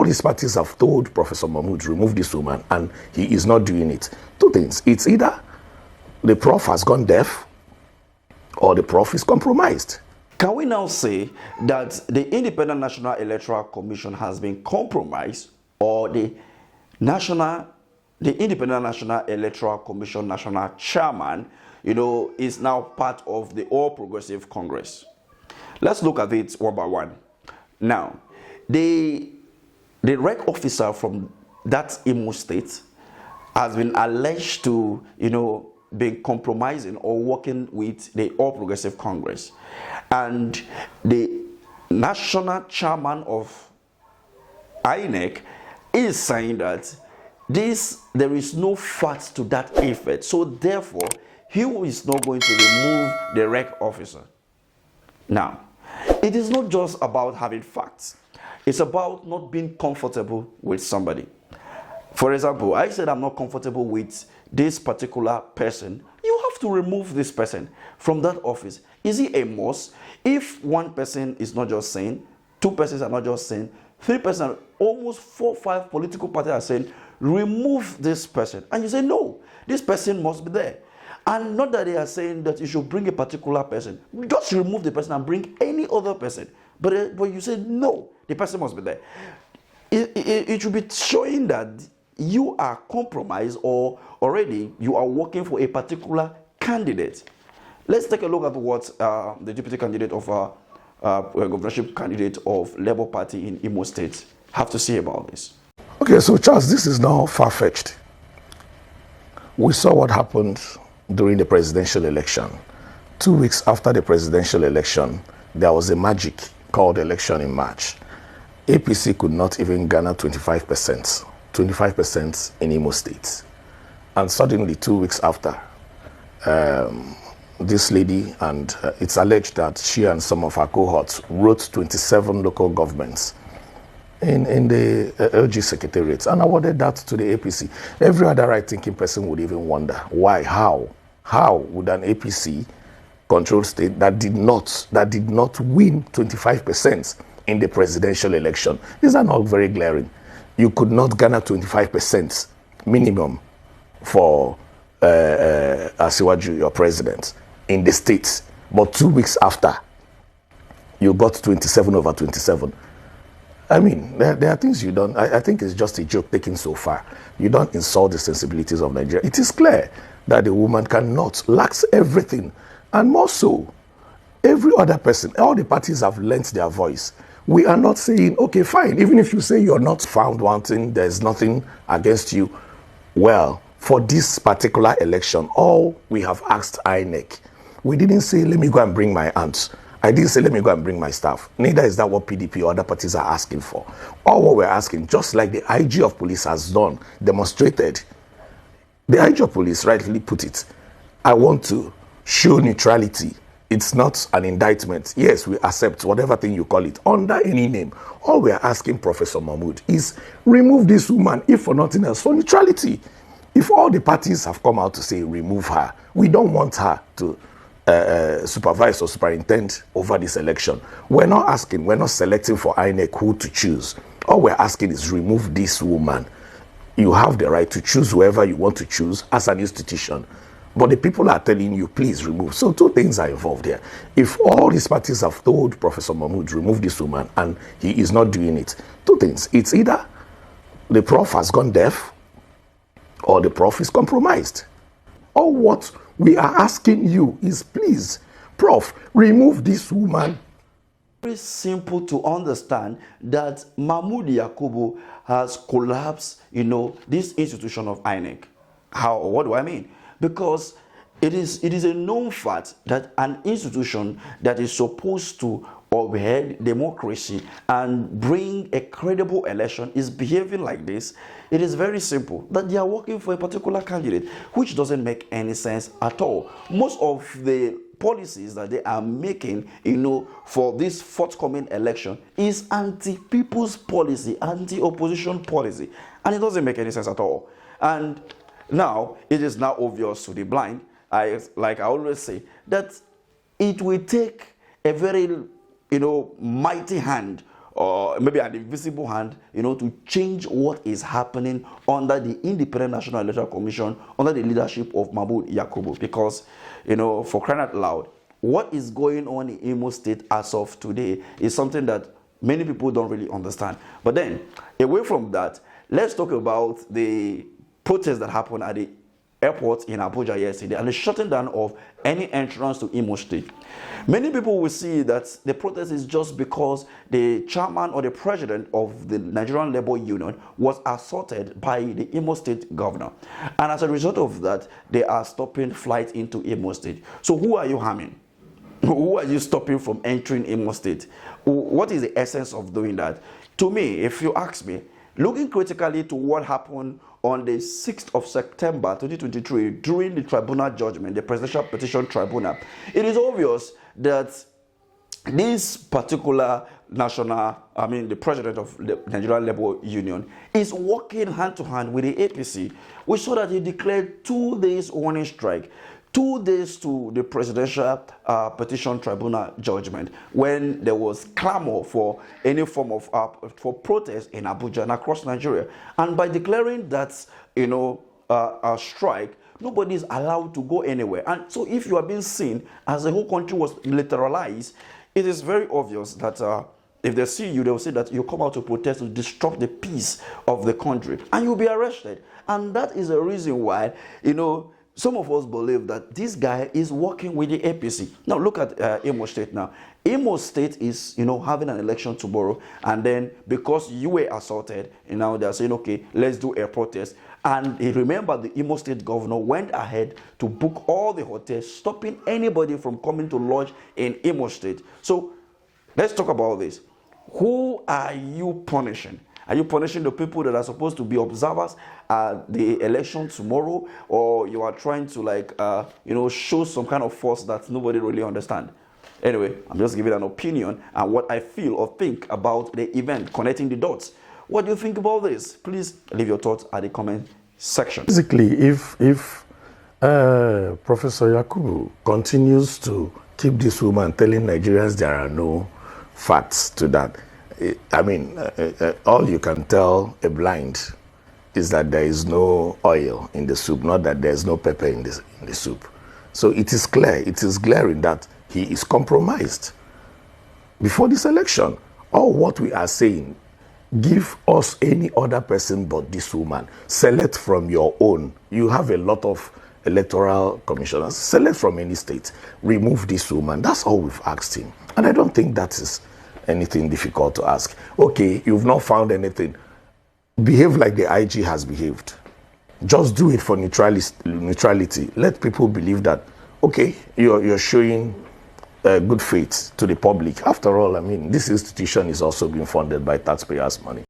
these parties have told Professor Mahmoud, remove this woman, and he is not doing it, two things. It's either the prof has gone deaf or the prof is compromised. Can we now say that the Independent National Electoral Commission has been compromised, or the Independent National Electoral Commission national chairman, is now part of the All Progressive Congress? Let's look at it one by one. Now, the rec officer from that Imo state has been alleged to, been compromising or working with the All Progressive Congress. And the national chairman of INEC is saying that there is no facts to that effect. So therefore, he is not going to remove the rec officer. Now, it is not just about having facts. It's about not being comfortable with somebody. For example, I said I'm not comfortable with this particular person. You have to remove this person from that office. Is it a must? If one person is not just saying, two persons are not just saying, three persons, almost 4 or 5 political parties are saying, remove this person. And you say, no, this person must be there. And not that they are saying that you should bring a particular person. Just remove the person and bring any other person. But you say, no, the person must be there. It should be showing that you are compromised, or already you are working for a particular candidate. Let's take a look at what the deputy candidate of governorship candidate of Labour Party in Imo State have to say about this. Okay, so Charles, this is now far-fetched. We saw what happened during the presidential election. 2 weeks after the presidential election, there was a magic called election in March. APC could not even garner 25% in Imo State. And suddenly, 2 weeks after, this lady, and it's alleged that she and some of her cohorts wrote 27 local governments in the LG secretariat and awarded that to the APC. Every other right-thinking person would even wonder, why, how would an APC controlled state that did not win 25% in the presidential election? These are not very glaring. You could not garner 25% minimum for Asiwaju, your president, in the states. But 2 weeks after, you got 27 over 27. I mean, there are things you don't, I think it's just a joke taken so far. You don't insult the sensibilities of Nigeria. It is clear that the woman lacks everything. And more so, every other person, all the parties have lent their voice. We are not saying, okay, fine, even if you say you're not found wanting, there's nothing against you. Well, for this particular election, all we have asked INEC, we didn't say, let me go and bring my aunts. I didn't say, let me go and bring my staff. Neither is that what PDP or other parties are asking for. All what we're asking, just like the IG of police has done, demonstrated, the IG of police rightly put it, I want to show neutrality. It's not an indictment. Yes, we accept whatever thing you call it, under any name. All we are asking Professor Mahmoud is remove this woman, if for nothing else, for neutrality. If all the parties have come out to say remove her, we don't want her to supervise or superintend over this election. We're not selecting for INEC who to choose. All we're asking is remove this woman. You have the right to choose whoever you want to choose as an institution. But the people are telling you, please remove. So 2 things are involved here. If all these parties have told Professor Mahmoud, remove this woman, and he is not doing it, 2 things. It's either the prof has gone deaf or the prof is compromised. Or what we are asking you is, please, Prof, remove this woman. Very simple to understand that Mahmoud Yakubu has collapsed, this institution of INEC. How? What do I mean? Because it is a known fact that an institution that is supposed to uphold democracy and bring a credible election is behaving like this. It is very simple that they are working for a particular candidate, which doesn't make any sense at all. Most of the policies that they are making, for this forthcoming election is anti-people's policy, anti-opposition policy, and it doesn't make any sense at all. And now, it is now obvious to the blind, like I always say, that it will take a very, mighty hand or maybe an invisible hand, to change what is happening under the Independent National Electoral Commission, under the leadership of Mahmoud Yakubu. Because, for crying out loud, what is going on in Imo State as of today is something that many people don't really understand. But then, away from that, let's talk about the protests that happened at the airport in Abuja yesterday and the shutting down of any entrance to Imo State. Many people will see that the protest is just because the chairman or the president of the Nigerian Labour Union was assaulted by the Imo State governor. And as a result of that, they are stopping flights into Imo State. So who are you harming? Who are you stopping from entering Imo State? What is the essence of doing that? To me, if you ask me, looking critically to what happened on the 6th of September 2023 during the tribunal judgment, the Presidential Petition Tribunal, it is obvious that this particular the president of the Nigerian Labour Union is working hand to hand with the APC. We saw that he declared 2 days warning strike, 2 days to the Presidential Petition Tribunal judgment when there was clamor for any form of for protest in Abuja and across Nigeria. And by declaring that, a strike, nobody is allowed to go anywhere. And so if you are being seen as the whole country was militarized, it is very obvious that if they see you, they will say that you come out to protest to disrupt the peace of the country, and you'll be arrested. And that is the reason why, some of us believe that this guy is working with the APC. Now look at Imo State now. Imo State is, having an election tomorrow, and then because you were assaulted, they're saying, okay, let's do a protest. And remember, the Imo State governor went ahead to book all the hotels, stopping anybody from coming to lodge in Imo State. So let's talk about this. Who are you punishing? Are you punishing the people that are supposed to be observers at the election tomorrow, or you are trying to show some kind of force that nobody really understands? Anyway, I'm just giving an opinion and what I feel or think about the event, connecting the dots. What do you think about this? Please leave your thoughts at the comment section. Basically, if Professor Yakubu continues to keep this woman telling Nigerians there are no facts to that, all you can tell a blind is that there is no oil in the soup, not that there is no pepper in the soup. So it is clear, it is glaring that he is compromised before this election. All what we are saying, give us any other person but this woman. Select from your own. You have a lot of electoral commissioners. Select from any state. Remove this woman. That's all we've asked him. And I don't think that is anything difficult to ask. Okay, you've not found anything. Behave like the IG has behaved. Just do it for neutrality. Let people believe that, okay, you're showing good faith to the public. After all, this institution is also being funded by taxpayers' money.